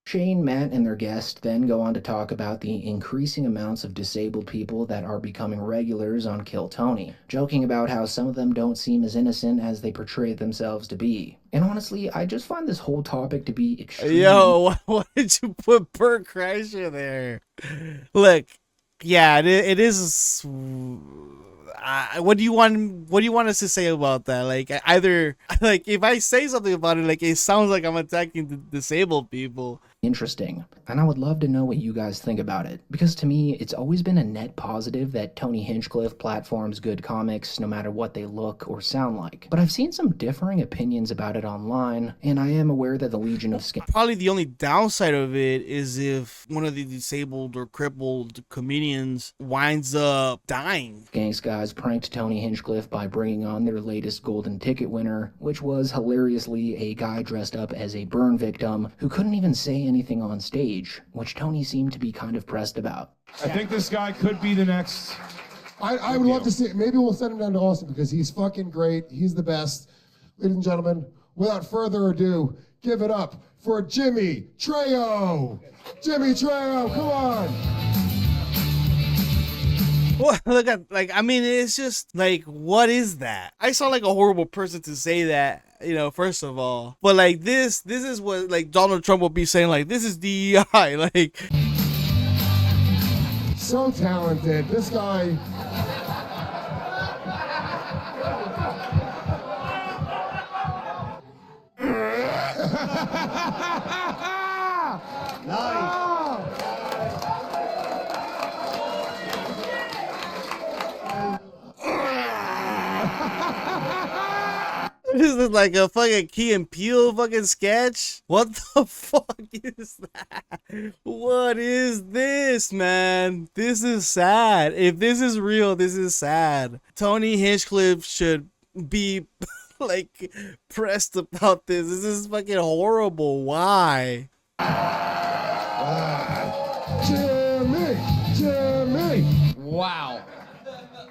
Shane, Matt, and their guest then go on to talk about the increasing amounts of disabled people that are becoming regulars on Kill Tony, joking about how some of them don't seem as innocent as they portray themselves to be. And honestly, I just find this whole topic to be extremely... Yo, why did you put Bert Kreischer there? Look, yeah, it is... what do you want us to say about that? Like, either, like, if I say something about it, like, it sounds like I'm attacking the disabled people. Interesting, and I would love to know what you guys think about it, because to me, it's always been a net positive that Tony Hinchcliffe platforms good comics no matter what they look or sound like. But I've seen some differing opinions about it online, and I am aware that the Legion of Skanks... Probably the only downside of it is if one of the disabled or crippled comedians winds up dying. Skanks guys pranked Tony Hinchcliffe by bringing on their latest golden ticket winner, which was hilariously a guy dressed up as a burn victim who couldn't even say anything on stage, which Tony seemed to be kind of pressed about. I think this guy could be the next. I would love to see it. Maybe we'll send him down to Austin because he's fucking great. He's the best. Ladies and gentlemen, without further ado, give it up for Jimmy Trejo. Jimmy Trejo, come on. Well, look at, like, I mean, it's just like, what is that? I sound like a horrible person to say that, you know, first of all, but like this is what like Donald Trump will be saying, like, this is DEI, like. So talented, this guy. Nice. This is like a fucking Key and Peele fucking sketch. What the fuck is that? What is this, man? This is sad. If this is real, this is sad. Tony Hinchcliffe should be like pressed about this. This is fucking horrible. Why? Jimmy. Wow.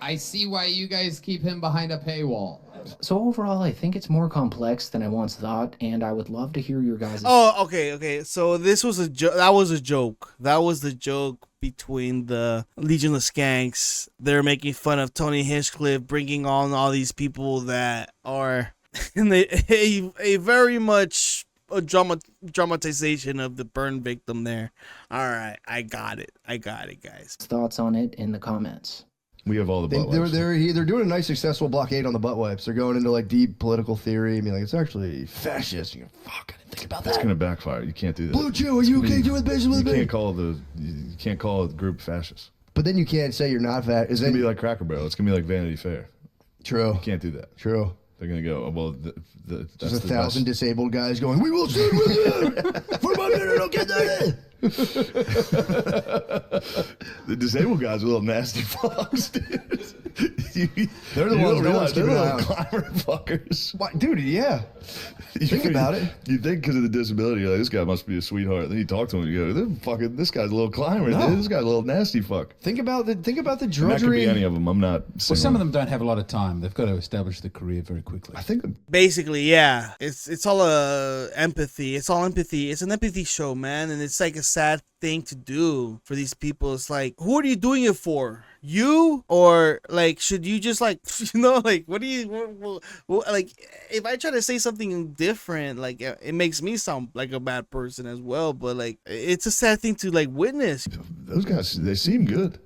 I see why you guys keep him behind a paywall. So overall, I think it's more complex than I once thought, and I would love to hear your guys' Oh, okay. So this was a joke. That was a joke. That was the joke between the Legion of Skanks. They're making fun of Tony Hinchcliffe, bringing on all these people that are in a very much a dramatization of the burn victim there. All right, I got it, guys. thoughts on it in the comments. We have all the butt wipes. They're doing a nice successful blockade on the butt wipes. They're going into like deep political theory. I mean, like, it's actually fascist. You go, fuck, I didn't think about that. That's gonna backfire. You can't do that. Blue Chew, are you okay doing business with me? You can't call a group fascist. But then you can't say you're not fat. It's gonna be like Cracker Barrel. It's gonna be like Vanity Fair. True. You can't do that. True. They're gonna go, well, that's Just 1,000 disabled guys going, we will stand with you for my minute, don't get that. The disabled guys are little nasty fucks, dude. They're the ones no one's they're keeping an eye little on. climber fuckers. What, dude, yeah. Think about it. You think because of the disability, you're like, this guy must be a sweetheart. Then you talk to him and you go, this guy's a little climber. No. This guy's a little nasty fuck. Think about the And that could drudgery. be any of them. I'm not saying. Well, some of them don't have a lot of time. They've got to establish the career very quickly. I think Basically, yeah. It's all empathy. It's all empathy. It's an empathy show, man, and it's like a sad thing to do for these people. It's like, who are you doing it for? You? Or like, should you just like, you know, like, what do you like, if I try to say something different, like, it makes me sound like a bad person as well, but like, it's a sad thing to like witness. those guys, they seem good.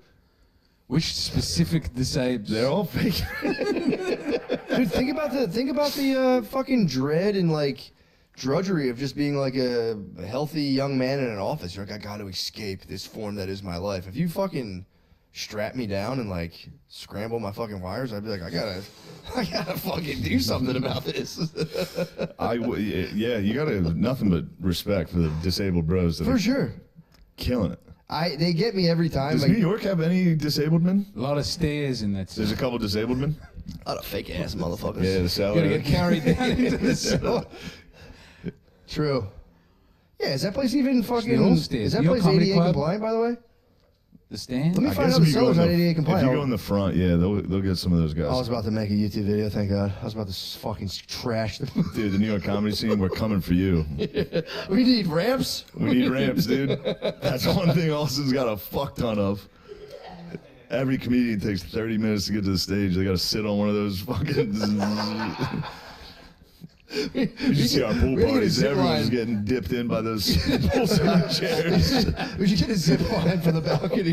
Which specific disabled? They're all fake. Dude, think about the fucking dread and like drudgery of just being like a healthy young man in an office. You're like, I got to escape this form that is my life. If you fucking strap me down and like scramble my fucking wires, I'd be like, I gotta fucking do something about this. Yeah, you gotta have nothing but respect for the disabled bros that For are sure. killing it. They get me every time. Does Like, New York have any disabled men? A lot of stairs in that. There's a couple disabled men. a lot of fake ass motherfuckers. Yeah, the You cellar. gotta get carried down into the cellar. True. Yeah, is that place even fucking? Still stairs. Is that Your place comedy ADA club? compliant, by the way? The Stand? Let me I find guess out if the you go sellers in on the, 88 if Complaint. you go in the front, yeah, they'll get some of those guys. I was about to make a YouTube video, thank God. I was about to fucking trash them. Dude, the New York comedy scene, we're coming for you. We need ramps. We need ramps, dude. That's one thing Austin's got a fuck ton of. Every comedian takes 30 minutes to get to the stage. They got to sit on one of those fucking... You should see our pool we gotta get a parties. zip Everyone's line. getting dipped in by those poolside chairs. We should get a zip line from the balcony.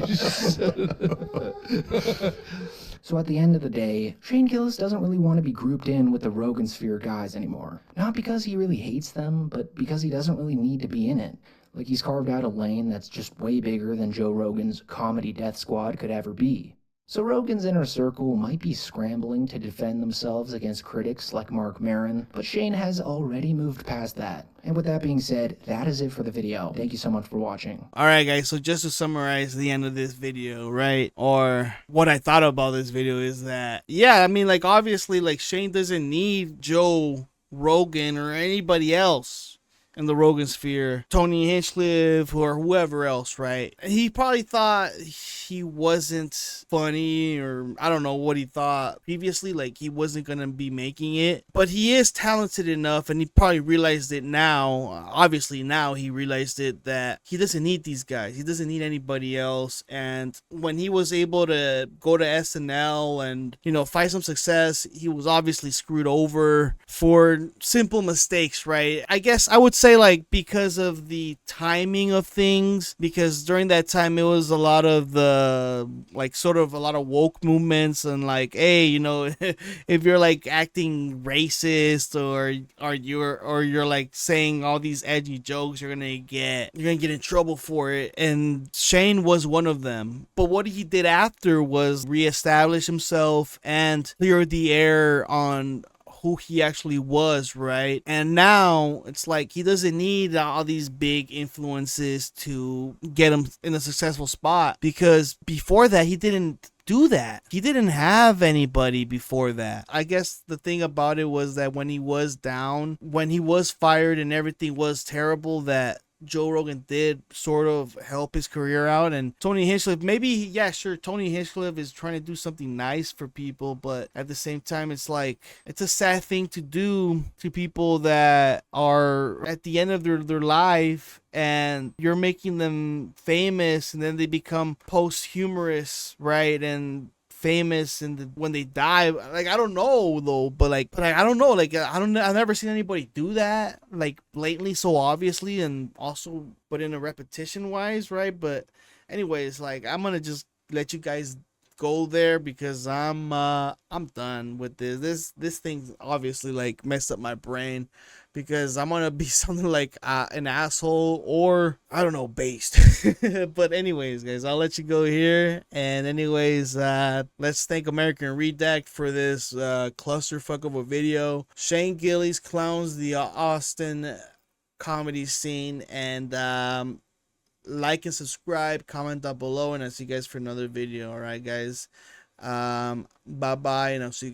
So at the end of the day, Shane Gillis doesn't really want to be grouped in with the Rogan Sphere guys anymore. Not because he really hates them, but because he doesn't really need to be in it. Like he's carved out a lane that's just way bigger than Joe Rogan's comedy death squad could ever be. So Rogan's inner circle might be scrambling to defend themselves against critics like Mark Maron, but Shane has already moved past that. And with that being said, that is it for the video. Thank you so much for watching. Alright guys, so just to summarize the end of this video, right? Or what I thought about this video is that, yeah, I mean, like, obviously, like, Shane doesn't need Joe Rogan or anybody else in the Rogan sphere, Tony Hinchcliffe or whoever else, right? He probably thought he wasn't funny, or I don't know what he thought previously, like he wasn't gonna be making it, but he is talented enough, and he probably realized it now. Obviously now he realized it, that he doesn't need these guys, he doesn't need anybody else. And when he was able to go to SNL and, you know, find some success, he was obviously screwed over for simple mistakes, right? I guess I would say, like, because of the timing of things, because during that time it was a lot of the, like, sort of a lot of woke movements, and like, hey, you know, if you're like acting racist, or you're like saying all these edgy jokes, you're gonna get in trouble for it. And Shane was one of them. But what he did after was reestablish himself and clear the air on who he actually was, right? And now it's like he doesn't need all these big influences to get him in a successful spot, because before that he didn't do that. He didn't have anybody before that. I guess the thing about it was that when he was down, when he was fired and everything was terrible, that Joe Rogan did sort of help his career out. And Tony Hinchcliffe, maybe, yeah, sure, Tony Hinchcliffe is trying to do something nice for people, but at the same time, it's like, it's a sad thing to do to people that are at the end of their life, and you're making them famous, and then they become posthumous, right? And famous, and when they die, like, I don't know though, but I don't know, like, I've never seen anybody do that, like, blatantly, so obviously, and also, but in a repetition wise, right? But anyways, like, I'm gonna just let you guys go there, because I'm done with this thing obviously, like, messed up my brain, because I'm gonna be something like an asshole, or I don't know, based. But anyways, guys, I'll let you go here. And anyways, let's thank American Redact for this clusterfuck of a video. Shane Gillis clowns the Austin comedy scene. And like and subscribe, comment down below, and I'll see you guys for another video. All right, guys, bye bye, and I'll see you